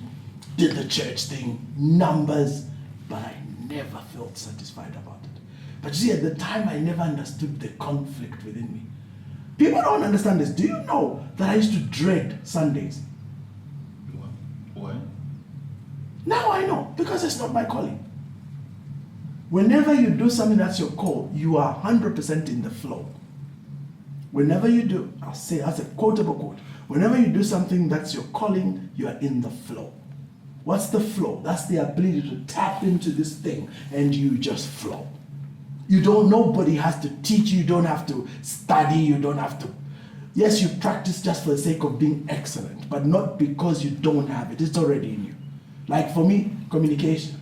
did the church thing, numbers, but I never felt satisfied about it. But you see, at the time, I never understood the conflict within me. People don't understand this. Do you know that I used to dread Sundays? Why? Now I know, because it's not my calling. Whenever you do something that's your call, you are 100% in the flow. Whenever you do, I'll say as a quotable quote, whenever you do something that's your calling, you are in the flow. What's the flow? That's the ability to tap into this thing and you just flow. Nobody has to teach you, you don't have to study, you don't have to. Yes, you practice just for the sake of being excellent, but not because you don't have it. It's already in you. Like for me, communication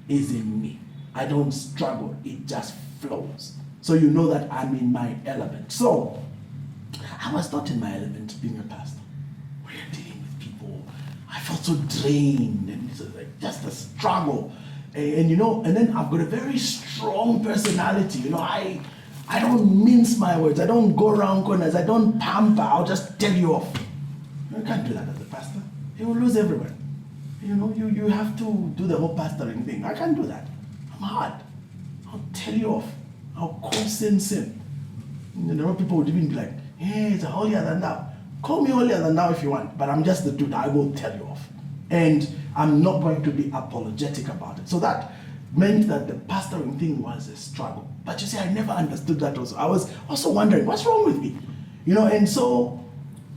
is in me. I don't struggle, it just flows. So you know that I'm in my element. So, I was not in my element being a pastor. We are dealing with people. I felt so drained and it was like just a struggle. And then I've got a very strong personality. I don't mince my words. I don't go around corners. I don't pamper. I'll just tell you off. You can't do that as a pastor. You will lose everyone. You have to do the whole pastoring thing. I can't do that. I'm hard. I'll tell you off. I'll call sin. People would even be like, hey, it's holier than thou. Call me holier than thou if you want, but I'm just the dude. I will tell you off. And I'm not going to be apologetic about it. So that meant that the pastoring thing was a struggle. But you see, I never understood that also. I was also wondering, what's wrong with me? And so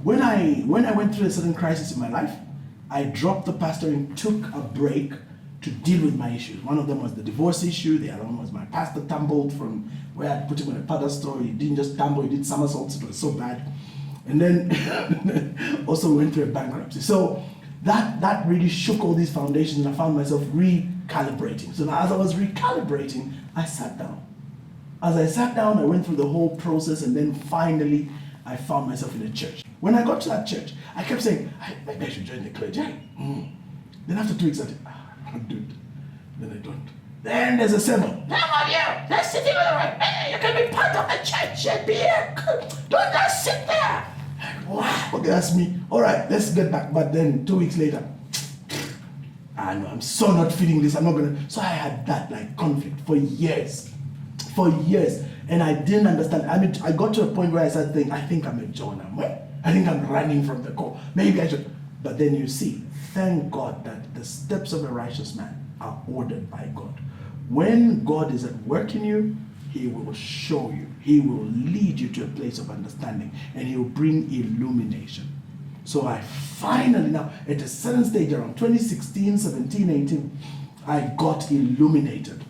when I went through a certain crisis in my life, I dropped the pastoring, took a break, to deal with my issues. One of them was the divorce issue. The other one was my pastor tumbled from where I put him on a pedestal. He didn't just tumble, he did somersaults. It was so bad. And then also went through a bankruptcy. So that really shook all these foundations, and I found myself recalibrating. So now as I was recalibrating, I sat down. As I sat down, I went through the whole process, and then finally I found myself in a church. When I got to that church, I kept saying, maybe I should join the clergy. Then after 2 weeks, I said, I do it. Then I don't. Then there's a sermon. How are you? Let's sit in the right. Hey, you can be part of the church and be here. Don't just sit there. Wow. Okay, that's me. All right, let's get back. But then 2 weeks later, I know I'm so not feeling this. I'm not gonna. So I had that like conflict for years, and I didn't understand. I mean, I got to a point where I started thinking, I think I'm a Jonah. I think I'm running from the call. Maybe I should. But then you see, thank God that the steps of a righteous man are ordered by God. When God is at work in you, He will show you. He will lead you to a place of understanding, and He will bring illumination. So I finally now, at a certain stage around 2016, 17, 18, I got illuminated.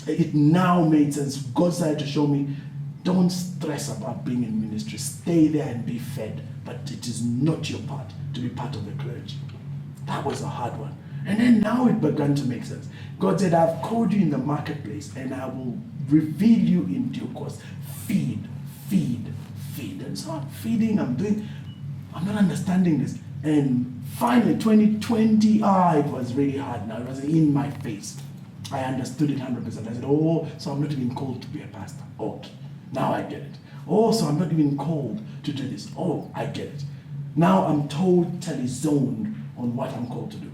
It now made sense. God started to show me, don't stress about being in ministry. Stay there and be fed. But it is not your part to be part of the clergy. That was a hard one. And then now it began to make sense. God said, I've called you in the marketplace, and I will reveal you in due course. Feed. And so I'm feeding, I'm not understanding this. And finally, 2020, it was really hard now. It was in my face. I understood it 100%. I said, so I'm not even called to be a pastor. Now I get it. So I'm not even called to do this. I get it. Now I'm totally zoned on what I'm called to do.